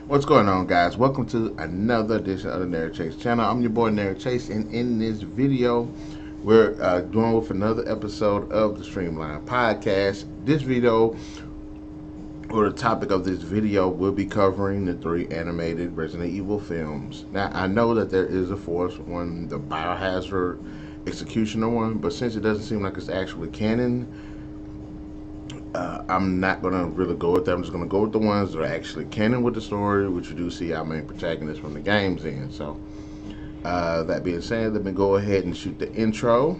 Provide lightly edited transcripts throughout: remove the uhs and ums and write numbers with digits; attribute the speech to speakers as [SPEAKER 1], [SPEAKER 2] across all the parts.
[SPEAKER 1] What's going on, guys? Welcome to another edition of the Narik Chase channel. I'm your boy Narik Chase, and in this video, we're doing with another episode of the Streamline Podcast. This video, or the topic of this video, will be covering the three animated Resident Evil films. Now, I know that there is a fourth one, the Biohazard Executioner one, but since it doesn't seem like it's actually canon, I'm not going to really go with that. I'm just going to go with the ones that are actually canon with the story, which you do see our main protagonist from the games in. So, that being said, let me go ahead and shoot the intro.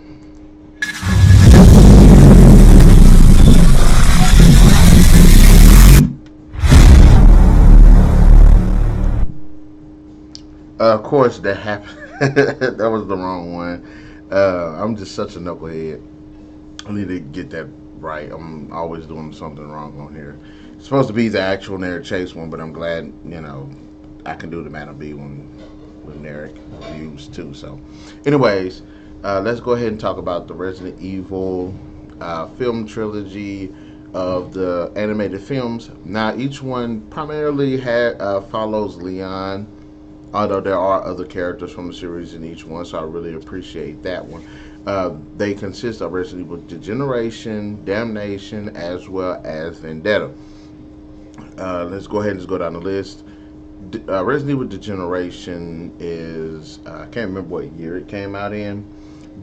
[SPEAKER 1] Of course, that happened. That was the wrong one. I'm just such a knucklehead. I need to get that right. I'm always doing something wrong on here. It's supposed to be the actual Narik Chase one, but I'm glad, I can do the Man of B one with Narik reviews too. So, anyways, let's go ahead and talk about the Resident Evil film trilogy of the animated films. Now, each one primarily follows Leon, although there are other characters from the series in each one, so I really appreciate that one. They consist of Resident Evil Degeneration, Damnation, as well as Vendetta. Let's go ahead and just go down the list. Resident Evil Degeneration is, I can't remember what year it came out in,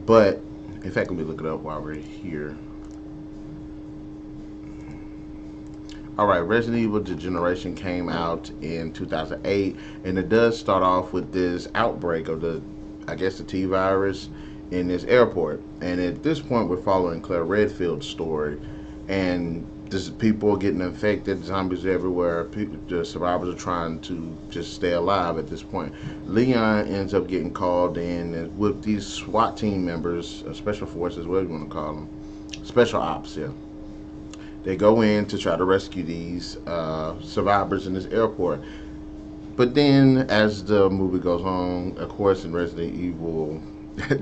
[SPEAKER 1] but in fact, let me look it up while we're here. Alright, Resident Evil Degeneration came out in 2008, and it does start off with this outbreak of the T virus in this airport. And at this point, we're following Claire Redfield's story, and this people getting infected, zombies everywhere. The survivors are trying to just stay alive at this point. Leon ends up getting called in with these SWAT team members, special forces, whatever you want to call them, special ops, yeah. They go in to try to rescue these survivors in this airport. But then, as the movie goes on, of course, in Resident Evil,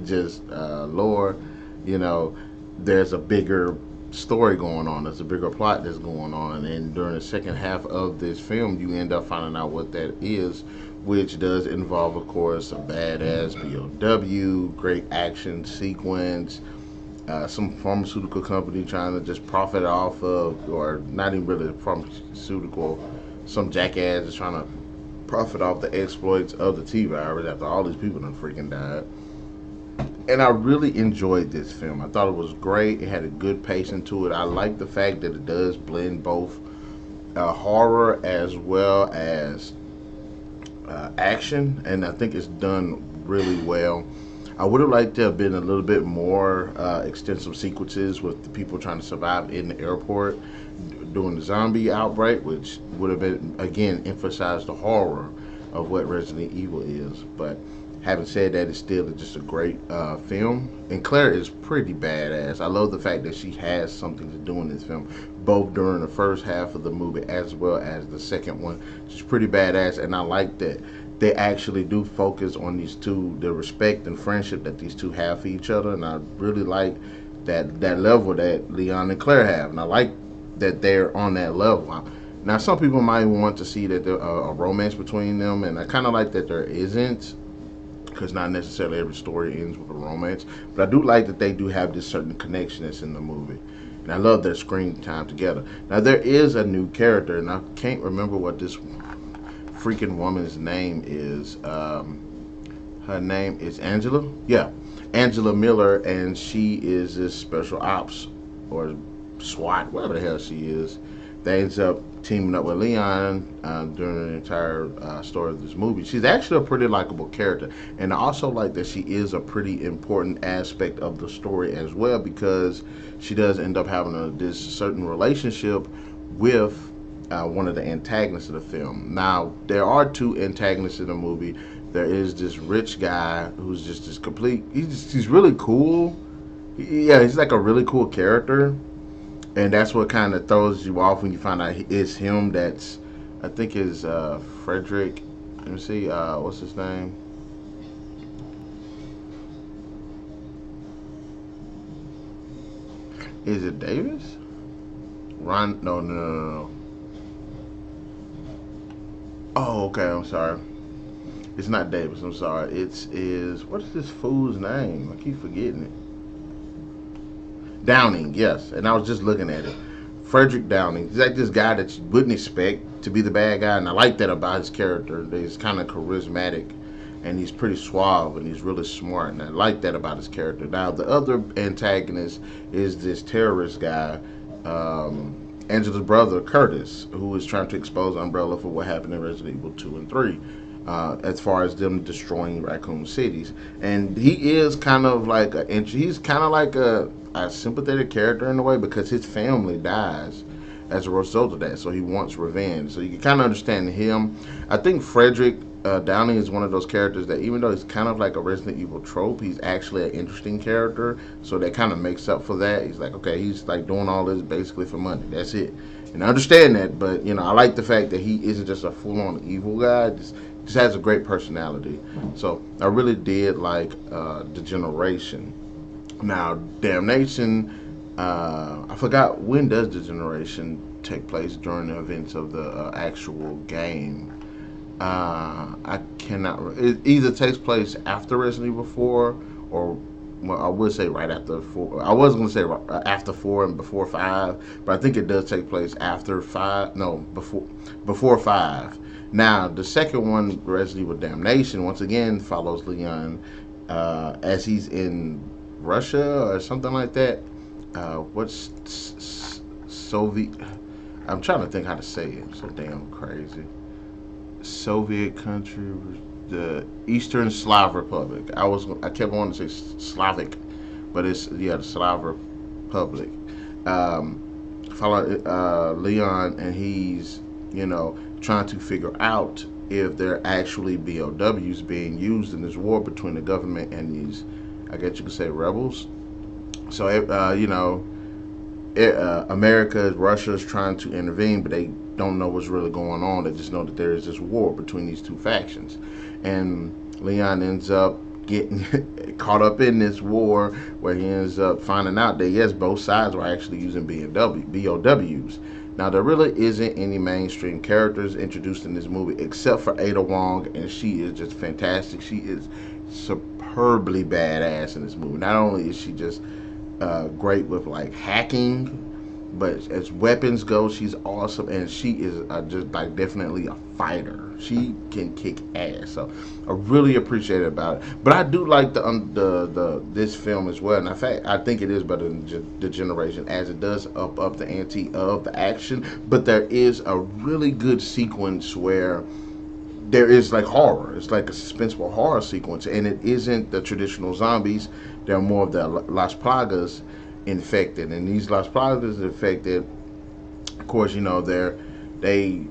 [SPEAKER 1] just lore, there's a bigger story going on. There's a bigger plot that's going on. And during the second half of this film, you end up finding out what that is, which does involve, of course, a badass BOW, great action sequence, some pharmaceutical company trying to just profit off of, or not even really pharmaceutical, some jackass is trying to profit off the exploits of the T virus after all these people done freaking died. And I really enjoyed this film. I thought it was great. It had a good pacing to it. I like the fact that it does blend both horror as well as action, and I think it's done really well. I would have liked to have been a little bit more extensive sequences with the people trying to survive in the airport during the zombie outbreak, which would have been, again, emphasized the horror of what Resident Evil is. But having said that, it's still just a great film. And Claire is pretty badass. I love the fact that she has something to do in this film, both during the first half of the movie as well as the second one. She's pretty badass, and I like that they actually do focus on these two, the respect and friendship that these two have for each other. And I really like that level that Leon and Claire have. And I like that they're on that level. Now, some people might want to see that there's a romance between them, and I kind of like that there isn't, because not necessarily every story ends with a romance. But I do like that they do have this certain connection that's in the movie. And I love their screen time together. Now, there is a new character, and I can't remember what this freaking woman's name is. Her name is Angela. Yeah, Angela Miller, and she is this special ops or SWAT, whatever the hell she is. That ends up teaming up with Leon during the entire story of this movie. She's actually a pretty likable character, and I also like that she is a pretty important aspect of the story as well, because she does end up having this certain relationship with one of the antagonists of the film. Now, there are two antagonists in the movie. There is this rich guy who's just this complete, he's really cool. Yeah, he's like a really cool character. And that's what kind of throws you off when you find out it's him. That's, I think, is Frederick. Let me see, what's his name? Is it Davis? Ron? No. Oh, okay. I'm sorry. It's not Davis. I'm sorry. What is this fool's name? I keep forgetting it. Downing, yes. And I was just looking at it. Frederick Downing. He's like this guy that you wouldn't expect to be the bad guy, and I like that about his character. He's kind of charismatic, and he's pretty suave, and he's really smart, and I like that about his character. Now, the other antagonist is this terrorist guy, Angela's brother Curtis, who is trying to expose Umbrella for what happened in Resident Evil 2 and 3. As far as them destroying raccoon cities, and he is kind of like he's kind of like a sympathetic character in a way because his family dies as a result of that, so he wants revenge. So you can kind of understand him. I think Frederick Downing is one of those characters that, even though he's kind of like a Resident Evil trope, he's actually an interesting character. So that kind of makes up for that. He's like, okay, he's like doing all this basically for money. That's it. And I understand that, but I like the fact that he isn't just a full-on evil guy. Just has a great personality. So I really did like Degeneration. Now, Damnation, I forgot, when does Degeneration take place during the events of the actual game? I cannot. It either takes place after Resident Evil 4, or, well, I would say right after 4. I was going to say after 4 and before 5, but I think it does take place after 5. No, before 5. Now, the second one, Resident Evil Damnation, once again follows Leon as he's in Russia or something like that. What's Soviet? I'm trying to think how to say it. I'm so damn crazy. Soviet country, the Eastern Slav Republic. I kept wanting to say Slavic, but it's, yeah, the Slav Republic. Um, Follow Leon, and he's trying to figure out if they're actually BOWs being used in this war between the government and these, I guess you could say, rebels. So America, Russia is trying to intervene, but they don't know what's really going on. They just know that there is this war between these two factions, and Leon ends up getting caught up in this war, where he ends up finding out that yes, both sides were actually using BOWs. Now, there really isn't any mainstream characters introduced in this movie except for Ada Wong, and she is just fantastic. She is superbly badass in this movie. Not only is she just great with like hacking, but as weapons go, she's awesome, and she is just like definitely a fighter. She can kick ass, so I really appreciate it about it. But I do like the this film as well, and in fact, I think it is better than the Generation, as it does up the ante of the action. But there is a really good sequence where there is like horror. It's like a suspenseful horror sequence, and it isn't the traditional zombies. They're more of the Las Plagas infected, and these Las Plagas infected, of course, they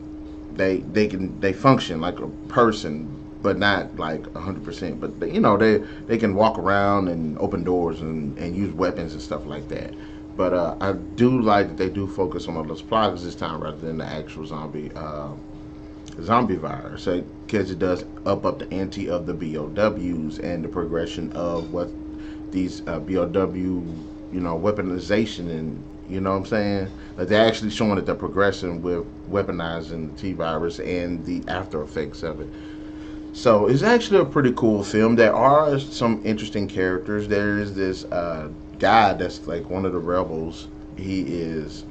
[SPEAKER 1] they function like a person, but not like 100%. But they can walk around and open doors and use weapons and stuff like that. But I do like that they do focus on the Las Plagas this time rather than the actual zombie virus, because it does up the ante of the BOWs and the progression of what these BOW, weaponization, and what I'm saying. Like, they're actually showing that they're progressing with weaponizing the T virus and the after effects of it. So it's actually a pretty cool film. There are some interesting characters. There is this guy that's like one of the rebels. He is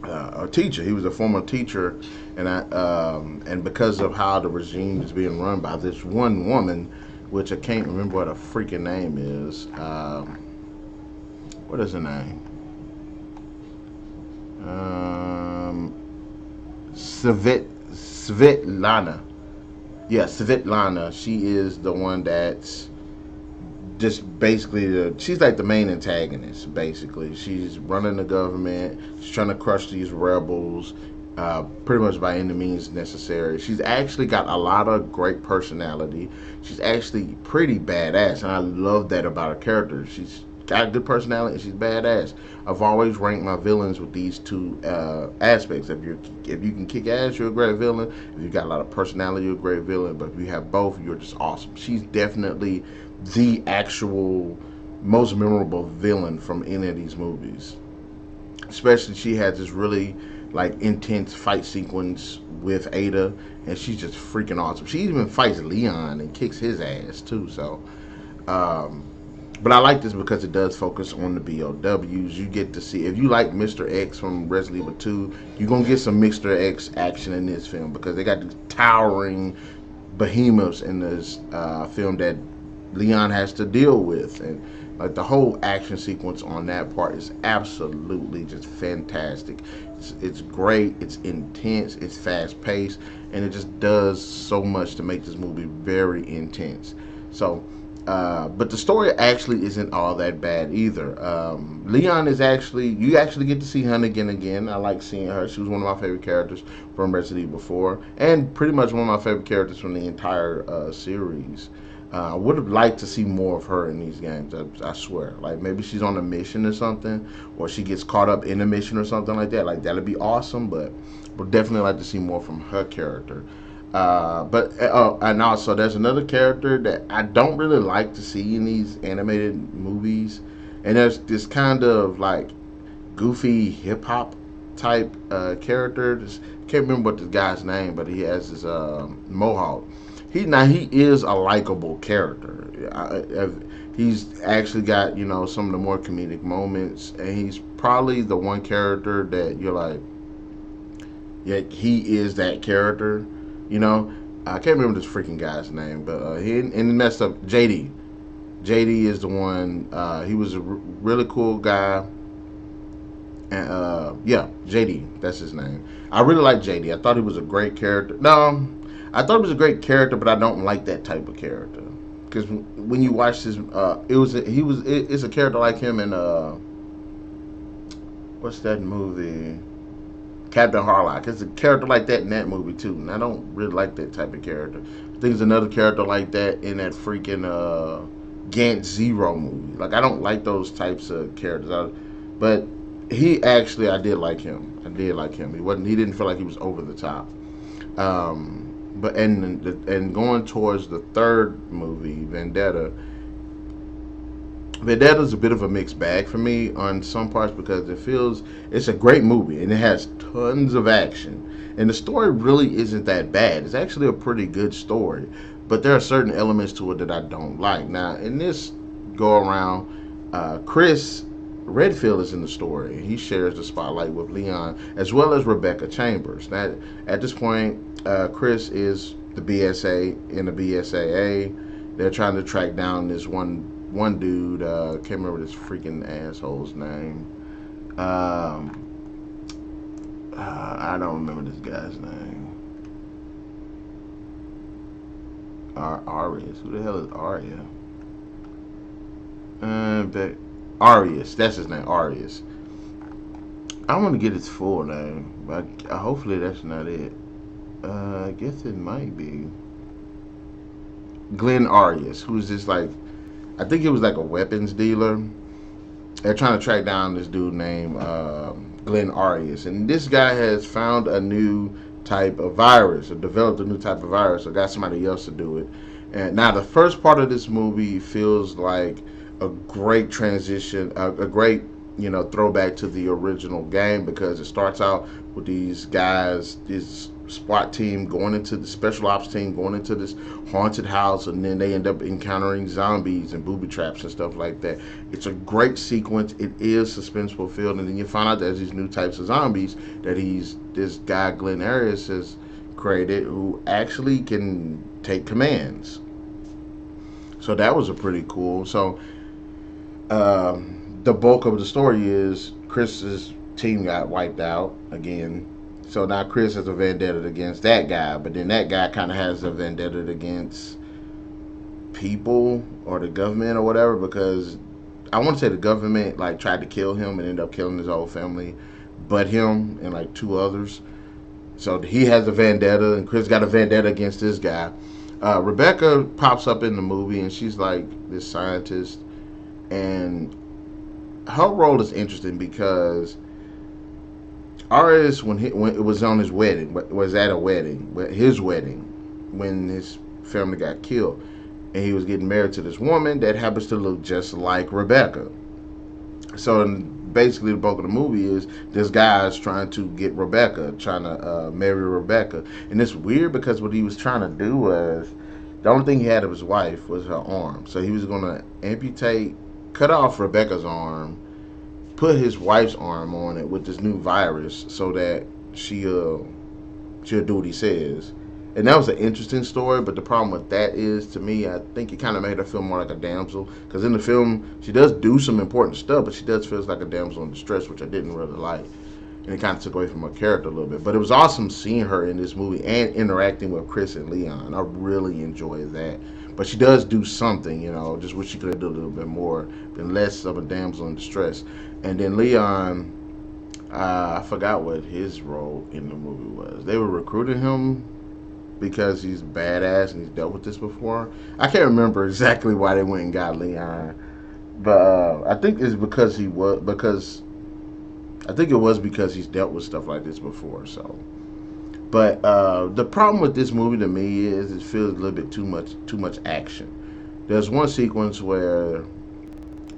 [SPEAKER 1] a teacher. He was a former teacher, and because of how the regime is being run by this one woman, which I can't remember what her freaking name is. What is her name? Svetlana. Yeah, Svetlana. She is the one that's just basically she's like the main antagonist. Basically, she's running the government. She's trying to crush these rebels, pretty much by any means necessary. She's actually got a lot of great personality. She's actually pretty badass, and I love that about her character. She's got a good personality and she's badass. I've always ranked my villains with these two aspects. If you can kick ass, you're a great villain. If you got a lot of personality, you're a great villain. But if you have both, you're just awesome. She's definitely the actual most memorable villain from any of these movies. Especially, she had this really like intense fight sequence with Ada, and she's just freaking awesome. She even fights Leon and kicks his ass too. So, um, but I like this because it does focus on the BOWs. You get to see, if you like Mr. X from Resident Evil 2, you're gonna get some Mr. X action in this film because they got these towering behemoths in this film that Leon has to deal with, and like the whole action sequence on that part is absolutely just fantastic. It's great. It's intense. It's fast paced, and it just does so much to make this movie very intense. So, but the story actually isn't all that bad either. Leon is actually, you actually get to see Hunnigan again. I like seeing her. She was one of my favorite characters from Resident Evil 4, and pretty much one of my favorite characters from the entire series. I would have liked to see more of her in these games. I swear, like maybe she's on a mission or something, or she gets caught up in a mission or something like that. Like that'd be awesome, but would definitely like to see more from her character. And also there's another character that I don't really like to see in these animated movies, and there's this kind of like goofy hip hop type character. Can't remember what this guy's name, but he has his mohawk. He is a likable character. He's actually got some of the more comedic moments, and he's probably the one character that you're like, yeah, he is that character. You know, I can't remember this freaking guy's name, but he messed up. JD. JD is the one. He was a really cool guy. And yeah, JD, that's his name. I really like JD. I thought he was a great character. No, I thought he was a great character, but I don't like that type of character. Because when you watch his, it's a character like him in what's that movie? Captain Harlock. It's a character like that in that movie too, and I don't really like that type of character. I think there's another character like that in that freaking Gant Zero movie. Like I don't like those types of characters. But he actually, I did like him. I did like him. He didn't feel like he was over the top. But and going towards the third movie, Vendetta. Vendetta's a bit of a mixed bag for me on some parts because it's a great movie and it has tons of action, and the story really isn't that bad. It's actually a pretty good story, but there are certain elements to it that I don't like. Now in this go around, Chris Redfield is in the story. He shares the spotlight with Leon as well as Rebecca Chambers. Now at this point, Chris is the BSA in the BSAA. They're trying to track down this one dude. Can't remember this freaking asshole's name. I don't remember this guy's name. Arias. Who the hell is Arya? But Arias. That's his name. Arias. I want to get his full name, but hopefully that's not it. I guess it might be Glenn Arias, who's this like, I think it was like a weapons dealer. They're trying to track down this dude named Glenn Arias, and this guy has found a new type of virus, or developed a new type of virus, or got somebody else to do it. And now the first part of this movie feels like a great transition, a great throwback to the original game, because it starts out with these guys, this SWAT team going into the special ops team going into this haunted house, and then they end up encountering zombies and booby traps and stuff like that. It's a great sequence. It is suspenseful filled, and then you find out there's these new types of zombies that this guy Glenn Arias has created, who actually can take commands. So that was a pretty cool. So the bulk of the story is Chris's team got wiped out again. So now Chris has a vendetta against that guy, but then that guy kind of has a vendetta against people or the government or whatever, because I want to say the government like tried to kill him and ended up killing his whole family, but him and like two others. So he has a vendetta, and Chris got a vendetta against this guy. Rebecca pops up in the movie, and she's like this scientist, and her role is interesting because Arias, when it was on his wedding, was at a wedding, his wedding, when his family got killed, and he was getting married to this woman that happens to look just like Rebecca. So basically, the bulk of the movie is this guy's trying to get Rebecca, trying to marry Rebecca, and it's weird because what he was trying to do was the only thing he had of his wife was her arm. So he was going to cut off Rebecca's arm, put his wife's arm on it with this new virus, so that she'll do what he says. And that was an interesting story, but the problem with that is, to me, I think it kind of made her feel more like a damsel. Because in the film, she does do some important stuff, but she does feel like a damsel in distress, which I didn't really like. And it kind of took away from her character a little bit. But it was awesome seeing her in this movie and interacting with Chris and Leon. I really enjoyed that. But she does do something, just wish she could have done a little bit more, been less of a damsel in distress. And then Leon, I forgot what his role in the movie was. They were recruiting him because he's badass and he's dealt with this before. I can't remember exactly why they went and got Leon, but I think it's because I think it was because he's dealt with stuff like this before. So, but the problem with this movie to me is it feels a little bit too much action. There's one sequence where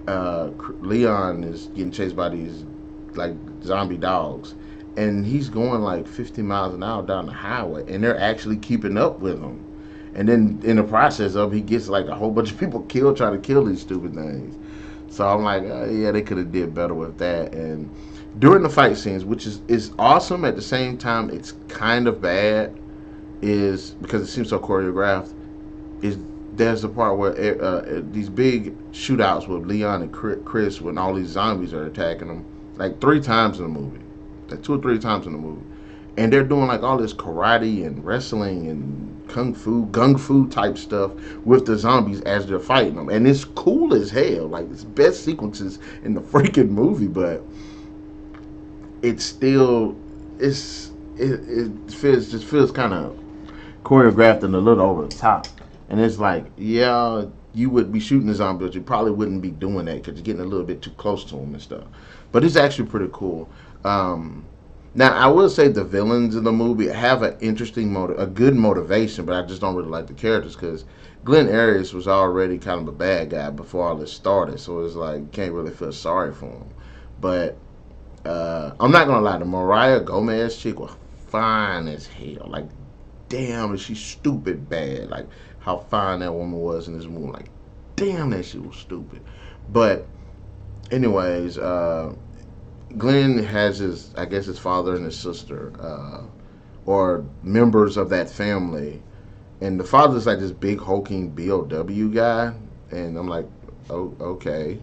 [SPEAKER 1] Leon is getting chased by these like zombie dogs, and he's going like 50 miles an hour down the highway, and they're actually keeping up with him. And then in the process of, he gets like a whole bunch of people killed trying to kill these stupid things. So I'm like, yeah, they could have did better with that. And during the fight scenes, which is awesome at the same time, it's kind of bad, is because it seems so choreographed. Is there's the part where these big shootouts with Leon and Chris when all these zombies are attacking them, like 3 times in the movie, like 2 or 3 times in the movie, and they're doing like all this karate and wrestling and gung fu type stuff with the zombies as they're fighting them, and it's cool as hell. Like, it's best sequences in the freaking movie, but it's still it feels kind of choreographed and a little over the top. And it's like, yeah, you would be shooting the zombie, but you probably wouldn't be doing that because you're getting a little bit too close to them and stuff. But it's actually pretty cool. Now, I will say the villains in the movie have an interesting a good motivation, but I just don't really like the characters because Glenn Arias was already kind of a bad guy before all this started, so it's like you can't really feel sorry for him. But I'm not gonna lie, the Mariah Gomez chick was fine as hell. Like, damn, is she stupid bad? Like, how fine that woman was in this movie. Like, damn, that shit was stupid. But anyways, Glenn has I guess his father and his sister, or members of that family, and the father's like this big hulking BOW guy, and I'm like, oh, okay.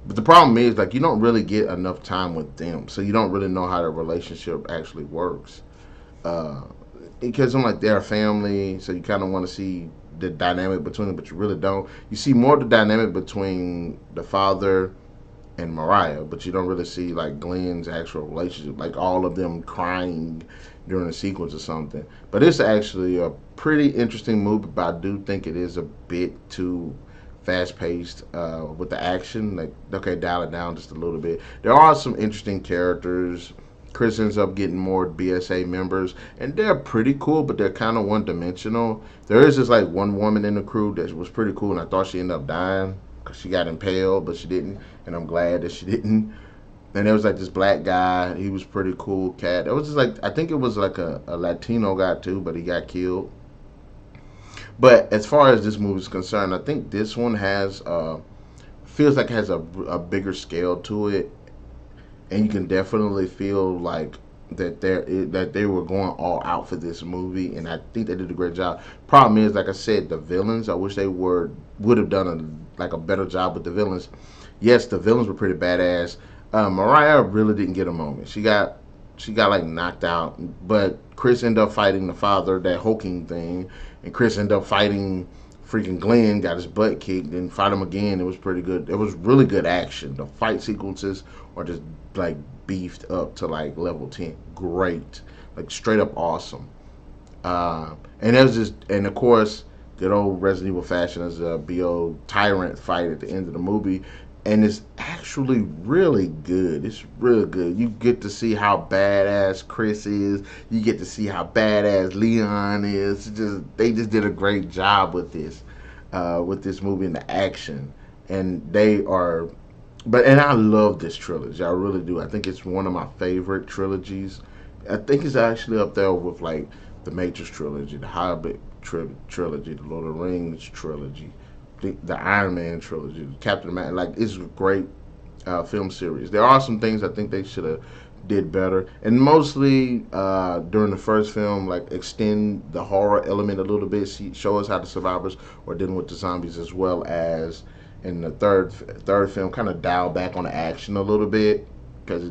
[SPEAKER 1] But the problem is, like, you don't really get enough time with them, so you don't really know how their relationship actually works. Uh, because I'm like, they're a family, so you kind of want to see the dynamic between them, but you really don't. You see more of the dynamic between the father and Mariah, but you don't really see like Glenn's actual relationship, like all of them crying during a sequence or something. But it's actually a pretty interesting movie, but I do think it is a bit too fast paced with the action. Like, okay, dial it down just a little bit. There are some interesting characters. Chris ends up getting more BSA members, and they're pretty cool, but they're kind of one dimensional. There is just like one woman in the crew that was pretty cool, and I thought she ended up dying because she got impaled, but she didn't, and I'm glad that she didn't. And there was like this black guy, he was pretty cool cat. It was just like, I think it was like a Latino guy too, but he got killed. But as far as this movie is concerned, I think this one has feels like it has a bigger scale to it, and you can definitely feel like that they were going all out for this movie, and I think they did a great job. Problem is, like I said, the villains. I wish they would have done a better job with the villains. Yes, the villains were pretty badass. Mariah really didn't get a moment. She got like knocked out, but Chris ended up fighting the father, that hulking thing, and Chris ended up fighting freaking Glenn, got his butt kicked, and fight him again. It was pretty good. It was really good action. The fight sequences are just like beefed up to like level 10. Great, like straight up awesome. And it was just, and of course, good old Resident Evil fashion as a BO tyrant fight at the end of the movie. And it's actually really good. It's really good. You get to see how badass Chris is. You get to see how badass Leon is. They just did a great job with this movie and the action. And they are And I love this trilogy. I really do. I think it's one of my favorite trilogies. I think it's actually up there with like the Matrix trilogy, the Hobbit trilogy, the Lord of the Rings trilogy, the Iron Man trilogy, Captain America. Like it's a great film series. There are some things I think they should have did better, and mostly during the first film, like extend the horror element a little bit, show us how the survivors are dealing with the zombies, as well as in the third film, kind of dial back on the action a little bit because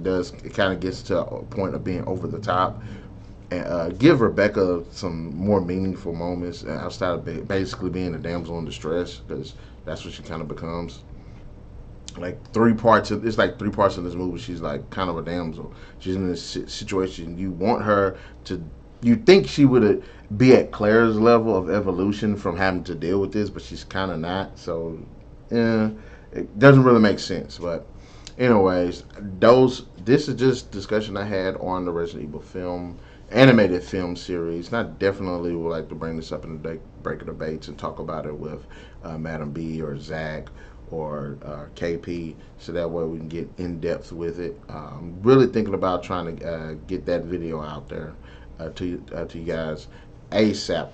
[SPEAKER 1] it kind of gets to a point of being over the top, and give Rebecca some more meaningful moments outside of basically being a damsel in distress, because that's what she kind of becomes. Like it's like 3 parts of this movie. She's like kind of a damsel. She's in this situation. You want her to. You think she would be at Claire's level of evolution from having to deal with this, but she's kind of not. So, yeah, it doesn't really make sense. But, anyways, those. This is just discussion I had on the Resident Evil film animated film series. And I definitely would like to bring this up in the break of debates and talk about it with Madam B or Zach or KP, so that way we can get in depth with it. Really thinking about trying to get that video out there to you guys ASAP.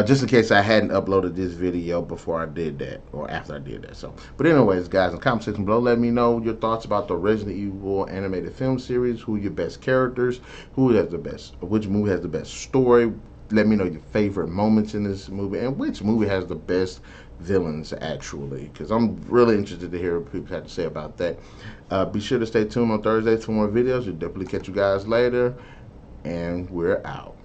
[SPEAKER 1] Just in case I hadn't uploaded this video before I did that or after I did that. So, but anyways, guys, in the comment section below, let me know your thoughts about the Resident Evil animated film series. Who are your best characters? Which movie has the best story? Let me know your favorite moments in this movie and which movie has the best villains actually, because I'm really interested to hear what people have to say about that. Be sure to stay tuned on Thursday for more videos. We'll definitely catch you guys later, and we're out.